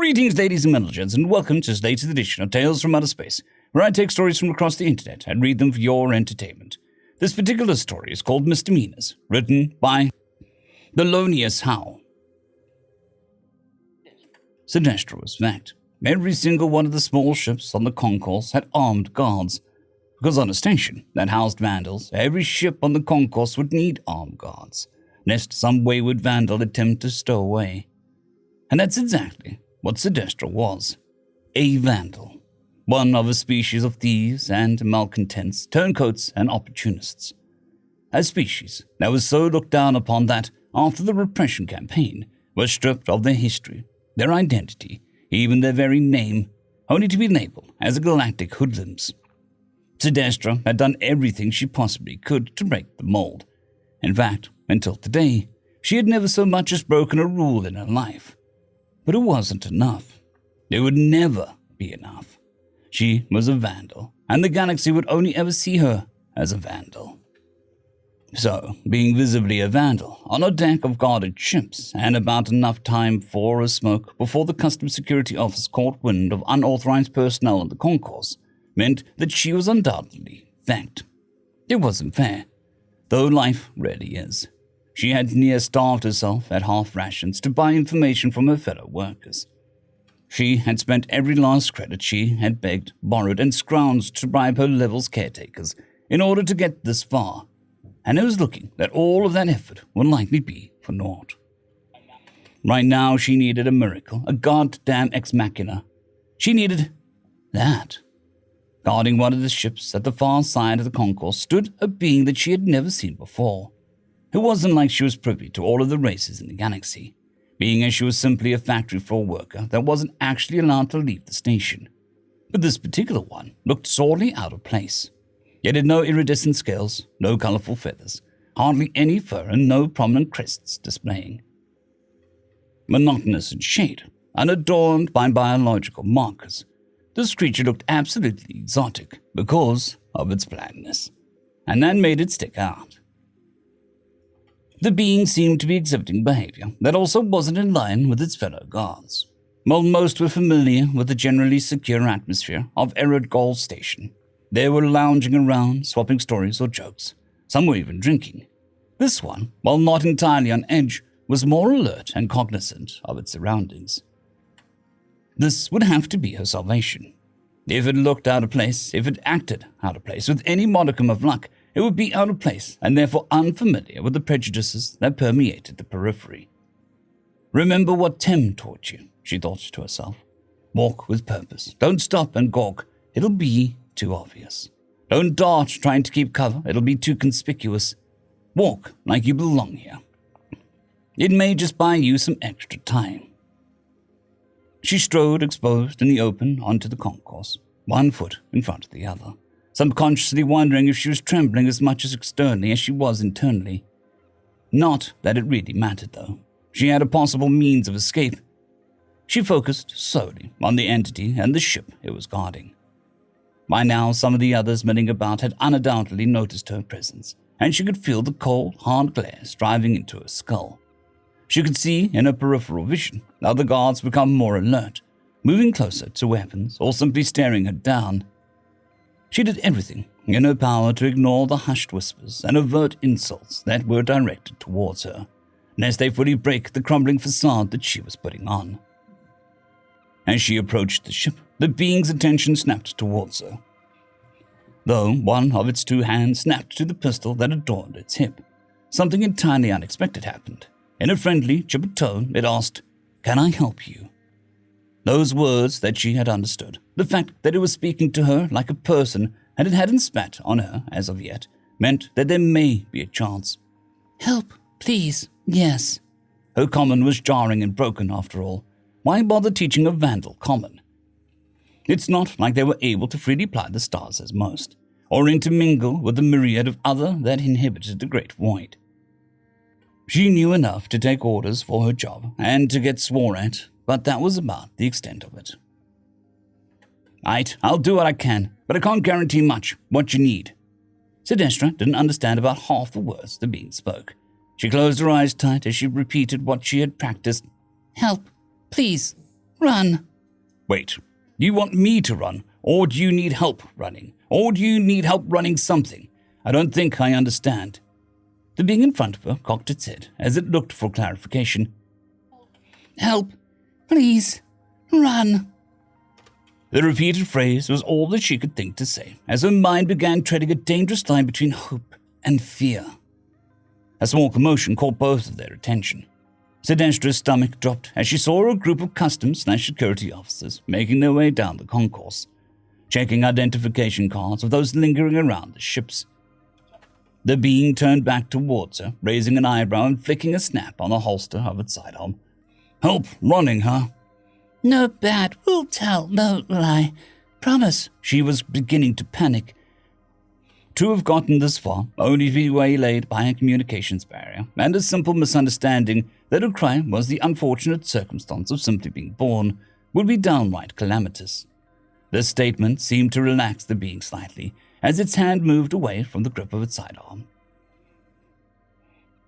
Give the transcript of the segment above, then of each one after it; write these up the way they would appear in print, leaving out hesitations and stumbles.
Greetings, ladies and gentlemen, and welcome to this latest edition of Tales from Outer Space, where I take stories from across the internet and read them for your entertainment. This particular story is called Misdemeanors, written by TheloniousHowe. Sinestro was fact. Every single one of the small ships on the concourse had armed guards, because on a station that housed vandals, every ship on the concourse would need armed guards, lest some wayward vandal attempt to stow away. And that's exactly what Sinestro was. A vandal. One of a species of thieves and malcontents, turncoats and opportunists. A species that was so looked down upon that, after the repression campaign, were stripped of their history, their identity, even their very name, only to be labeled as a galactic hoodlums. Sinestro had done everything she possibly could to break the mold. In fact, until today, she had never so much as broken a rule in her life. But it wasn't enough. It would never be enough. She was a vandal, and the galaxy would only ever see her as a vandal. So, being visibly a vandal, on a deck of guarded ships, and about enough time for a smoke before the customs security office caught wind of unauthorized personnel on the concourse, meant that she was undoubtedly fact. It wasn't fair, though life rarely is. She had near starved herself at half rations to buy information from her fellow workers. She had spent every last credit she had begged, borrowed, and scrounged to bribe her level's caretakers in order to get this far, and it was looking that all of that effort would likely be for naught. Right now, she needed a miracle, a goddamn ex machina. She needed that. Guarding one of the ships at the far side of the concourse stood a being that she had never seen before. It wasn't like she was privy to all of the races in the galaxy, being as she was simply a factory floor worker that wasn't actually allowed to leave the station. But this particular one looked sorely out of place. It had no iridescent scales, no colorful feathers, hardly any fur, and no prominent crests displaying. Monotonous in shade, unadorned by biological markers, this creature looked absolutely exotic because of its blandness, and that made it stick out. The being seemed to be exhibiting behavior that also wasn't in line with its fellow guards. While most were familiar with the generally secure atmosphere of Erod Station, they were lounging around, swapping stories or jokes. Some were even drinking. This one, while not entirely on edge, was more alert and cognizant of its surroundings. This would have to be her salvation. If it looked out of place, if it acted out of place, with any modicum of luck, it would be out of place and therefore unfamiliar with the prejudices that permeated the periphery. Remember what Tim taught you, she thought to herself. Walk with purpose. Don't stop and gawk. It'll be too obvious. Don't dart trying to keep cover. It'll be too conspicuous. Walk like you belong here. It may just buy you some extra time. She strode exposed in the open onto the concourse, one foot in front of the other, subconsciously wondering if she was trembling as much as externally as she was internally. Not that it really mattered, though. She had a possible means of escape. She focused solely on the entity and the ship it was guarding. By now, some of the others milling about had undoubtedly noticed her presence, and she could feel the cold, hard glare driving into her skull. She could see in her peripheral vision how the guards become more alert, moving closer to weapons or simply staring her down. She did everything in her power to ignore the hushed whispers and avert insults that were directed towards her, lest they fully break the crumbling facade that she was putting on. As she approached the ship, the being's attention snapped towards her, though one of its two hands snapped to the pistol that adorned its hip. Something entirely unexpected happened. In a friendly, chipper tone, it asked, "Can I help you?" Those words that she had understood, the fact that it was speaking to her like a person and it hadn't spat on her as of yet, meant that there may be a chance. "Help, please, yes." Her common was jarring and broken after all. Why bother teaching a vandal common? It's not like they were able to freely ply the stars as most, or intermingle with the myriad of other that inhabited the great void. She knew enough to take orders for her job and to get swore at, but that was about the extent of it. "Right, I'll do what I can, but I can't guarantee much. What you need." Sinestro didn't understand about half the words the being spoke. She closed her eyes tight as she repeated what she had practiced. "Help, please, Run. Wait, you want me to run, or do you need help running? Or do you need help running something? I don't think I understand. The being in front of her cocked its head as it looked for clarification. Help. Please. Run. The repeated phrase was all that she could think to say, as her mind began treading a dangerous line between hope and fear. A small commotion caught both of their attention. Sidestra's stomach dropped as she saw a group of customs/security officers making their way down the concourse, checking identification cards of those lingering around the ships. The being turned back towards her, raising an eyebrow and flicking a snap on the holster of its sidearm. Help running, huh? No bad. We'll tell. No lie. Promise. She was beginning to panic. To have gotten this far, only to be waylaid by a communications barrier and a simple misunderstanding that her crime was the unfortunate circumstance of simply being born, would be downright calamitous. This statement seemed to relax the being slightly, as its hand moved away from the grip of its sidearm.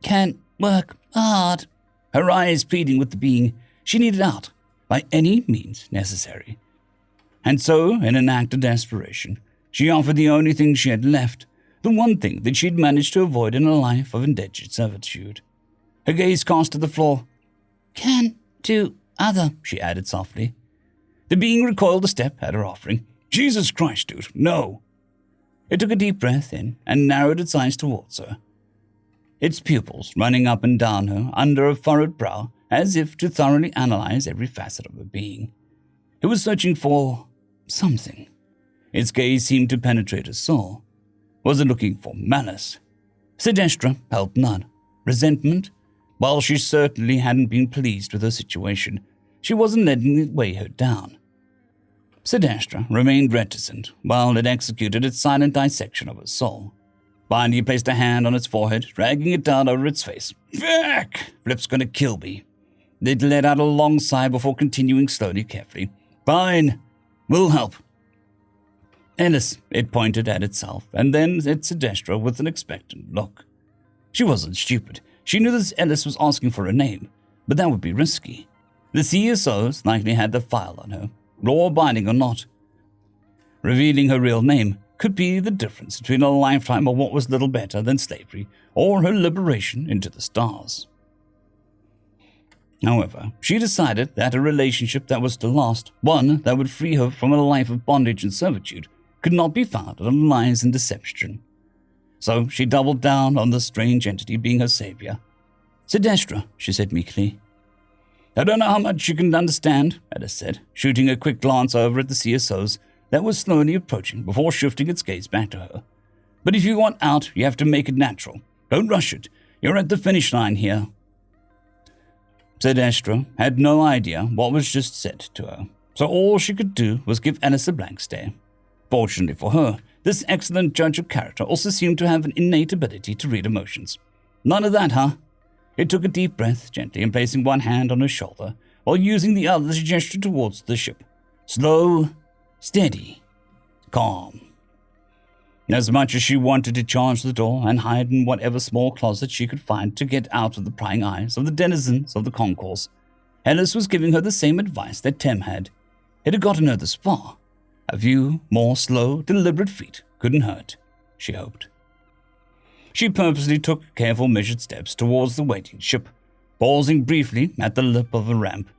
Can work hard. Her eyes pleading with the being. She needed out, by any means necessary. And so, in an act of desperation, she offered the only thing she had left, the one thing that she had managed to avoid in a life of indentured servitude. Her gaze cast to the floor. Can do other, she added softly. The being recoiled a step at her offering. Jesus Christ, dude, no. It took a deep breath in and narrowed its eyes towards her, its pupils running up and down her under a furrowed brow as if to thoroughly analyze every facet of her being. It was searching for something. Its gaze seemed to penetrate her soul. Was it looking for malice? Sidestra held none. Resentment? While she certainly hadn't been pleased with her situation, she wasn't letting it weigh her down. Sidestra remained reticent while it executed its silent dissection of her soul. Finally, he placed a hand on its forehead, dragging it down over its face. Feck! Flip's gonna kill me. It let out a long sigh before continuing slowly, carefully. Fine. We'll help. Ellis, it pointed at itself, and then at Sidestra with an expectant look. She wasn't stupid. She knew that Ellis was asking for a name, but that would be risky. The CSOs likely had the file on her, law-abiding or not. Revealing her real name could be the difference between a lifetime of what was little better than slavery or her liberation into the stars. However, she decided that a relationship that was to last, one that would free her from a life of bondage and servitude, could not be founded on lies and deception. So she doubled down on the strange entity being her savior. Sidestra, she said meekly. I don't know how much you can understand, Ellis said, shooting a quick glance over at the CSOs that was slowly approaching before shifting its gaze back to her. But if you want out, you have to make it natural. Don't rush it. You're at the finish line here. Sidestra had no idea what was just said to her, so all she could do was give Ellis a blank stare. Fortunately for her, this excellent judge of character also seemed to have an innate ability to read emotions. None of that, huh? It took a deep breath, gently, and placing one hand on her shoulder, while using the other to gesture towards the ship. Slow, steady, calm. As much as she wanted to charge the door and hide in whatever small closet she could find to get out of the prying eyes of the denizens of the concourse, Ellis was giving her the same advice that Tem had. It had gotten her this far. A few more slow, deliberate feet couldn't hurt, she hoped. She purposely took careful, measured steps towards the waiting ship, pausing briefly at the lip of a ramp.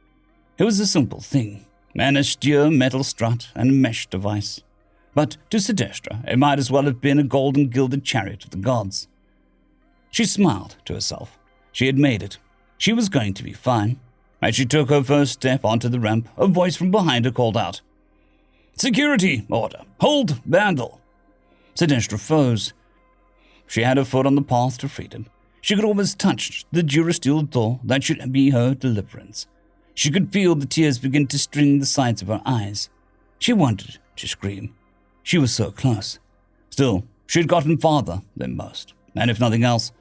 It was a simple thing, an austere metal strut and a mesh device. But to Sidestra, it might as well have been a golden gilded chariot of the gods. She smiled to herself. She had made it. She was going to be fine. As she took her first step onto the ramp, a voice from behind her called out, Security order! Hold vandal! Sidestra froze. She had her foot on the path to freedom. She could almost touch the durasteel door that should be her deliverance. She could feel the tears begin to string the sides of her eyes. She wanted to scream. She was so close. Still, she had gotten farther than most, and if nothing else,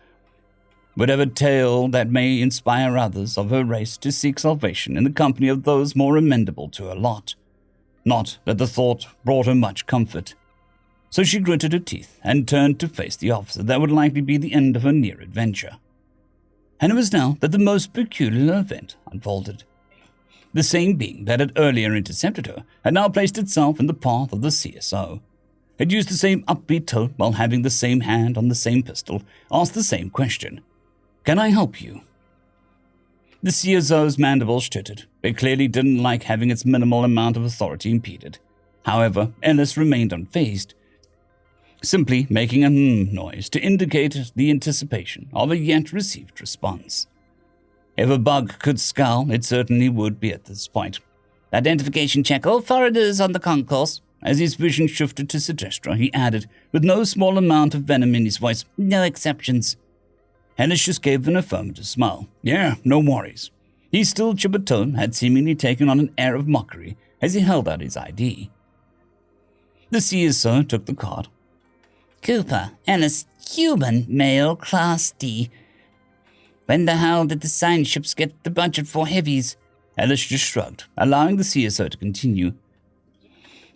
whatever tale that may inspire others of her race to seek salvation in the company of those more amenable to her lot. Not that the thought brought her much comfort. So she gritted her teeth and turned to face the officer that would likely be the end of her near adventure. And it was now that the most peculiar event unfolded. The same being that had earlier intercepted her had now placed itself in the path of the CSO. It used the same upbeat tone while having the same hand on the same pistol, asked the same question. "Can I help you?" The CSO's mandibles tittered. It clearly didn't like having its minimal amount of authority impeded. However, Ellis remained unfazed, simply making a noise to indicate the anticipation of a yet-received response. If a bug could scowl, it certainly would be at this point. "Identification check all foreigners on the concourse." As his vision shifted to Sedestra, he added, with no small amount of venom in his voice, "No exceptions." Ellis just gave an affirmative smile. Yeah, no worries. His still chipper tone had seemingly taken on an air of mockery as he held out his ID. The CSO took the card. "Cooper, Ellis, human, male, class D. When the hell did the science ships get the budget for heavies?" Ellis just shrugged, allowing the CSO to continue.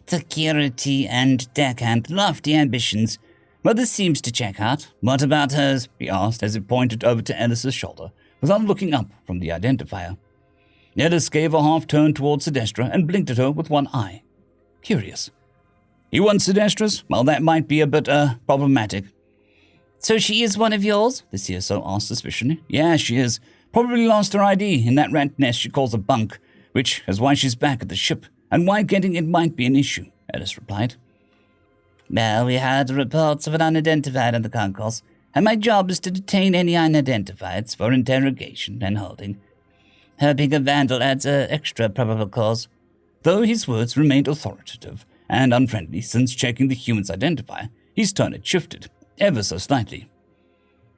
"Security and deckhand, lofty ambitions. Well, this seems to check out. What about hers?" he asked as it pointed over to Ellis's shoulder, without looking up from the identifier. Ellis gave a half-turn towards Sedestra and blinked at her with one eye. Curious. "You want Sedestra's? Well, that might be a bit, problematic." "So she is one of yours?" the CSO asked suspiciously. "Yeah, she is. Probably lost her ID in that rat nest she calls a bunk, which is why she's back at the ship, and why getting it might be an issue," Ellis replied. "Well, we had reports of an unidentified on the concourse, and my job is to detain any unidentifieds for interrogation and holding. Her being a vandal adds extra probable cause." Though his words remained authoritative and unfriendly since checking the human's identifier, his tone had shifted, ever so slightly.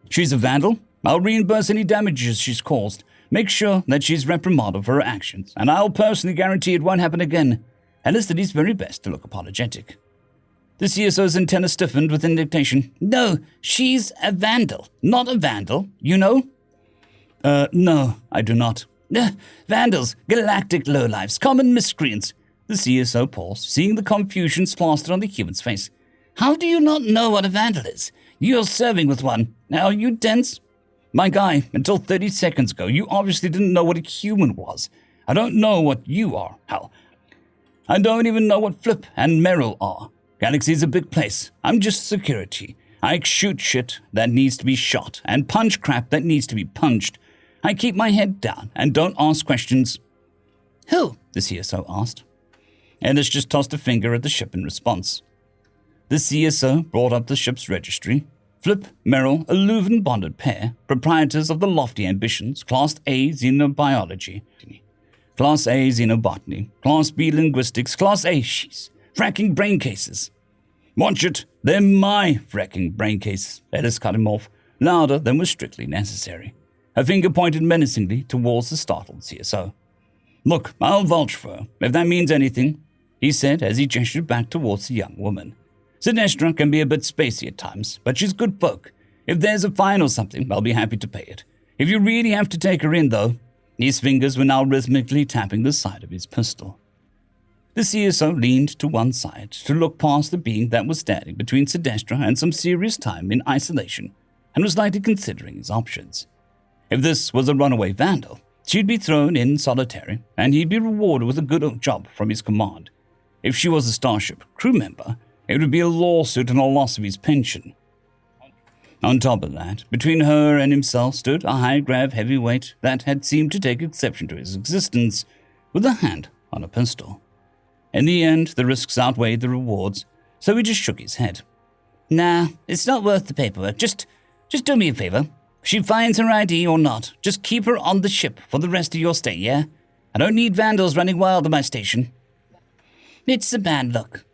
"She's a vandal? I'll reimburse any damages she's caused. Make sure that she's reprimanded for her actions, and I'll personally guarantee it won't happen again." Ellis did his very best to look apologetic. The CSO's antenna stiffened with indignation. "No, she's a vandal. Not a vandal, you know?" No, I do not." Vandals, galactic lowlifes, common miscreants." The CSO paused, seeing the confusion plastered on the human's face. "How do you not know what a vandal is? You're serving with one. Are you dense?" "My guy, until 30 seconds ago, you obviously didn't know what a human was. I don't know what you are, hell. I don't even know what Flip and Merrill are. Galaxy's a big place. I'm just security. I shoot shit that needs to be shot and punch crap that needs to be punched. I keep my head down and don't ask questions." "Who?" the CSO asked. Ellis just tossed a finger at the ship in response. The CSO brought up the ship's registry. Flip, Merrill, a Leuven-bonded pair, proprietors of the lofty ambitions, Class A Xenobiology, Class A Xenobotany, Class B Linguistics, Class A fracking brain cases. "Watch it, they're my fracking brain cases," Ellis cut him off, louder than was strictly necessary. A finger pointed menacingly towards the startled CSO. "Look, I'll vouch for her, if that means anything," he said as he gestured back towards the young woman. "Sedestra can be a bit spacey at times, but she's good folk. If there's a fine or something, I'll be happy to pay it. If you really have to take her in, though..." His fingers were now rhythmically tapping the side of his pistol. The CSO leaned to one side to look past the being that was standing between Sedestra and some serious time in isolation, and was likely considering his options. If this was a runaway vandal, she'd be thrown in solitary, and he'd be rewarded with a good job from his command. If she was a Starship crew member, it would be a lawsuit and a loss of his pension. On top of that, between her and himself stood a high-grav heavyweight that had seemed to take exception to his existence, with a hand on a pistol. In the end, the risks outweighed the rewards, so he just shook his head. "Nah, it's not worth the paperwork. Just do me a favor. If she finds her ID or not, just keep her on the ship for the rest of your stay, yeah? I don't need vandals running wild at my station." "It's a bad look."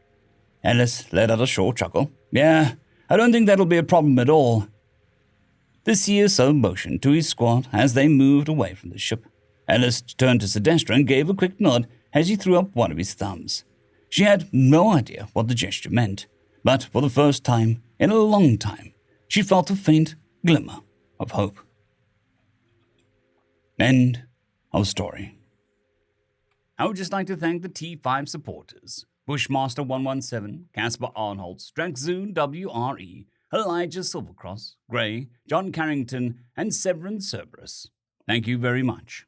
Ellis let out a short chuckle. "Yeah, I don't think that'll be a problem at all." The CSO motioned to his squad as they moved away from the ship. Ellis turned to Sedestra and gave a quick nod as he threw up one of his thumbs. She had no idea what the gesture meant, but for the first time in a long time, she felt a faint glimmer of hope. End of story. I would just like to thank the T5 supporters: Bushmaster 117, Caspar Arnholtz, Draxzoon WRE, Elijah Silvercross, Gray, John Carrington, and Severin Cerberus. Thank you very much.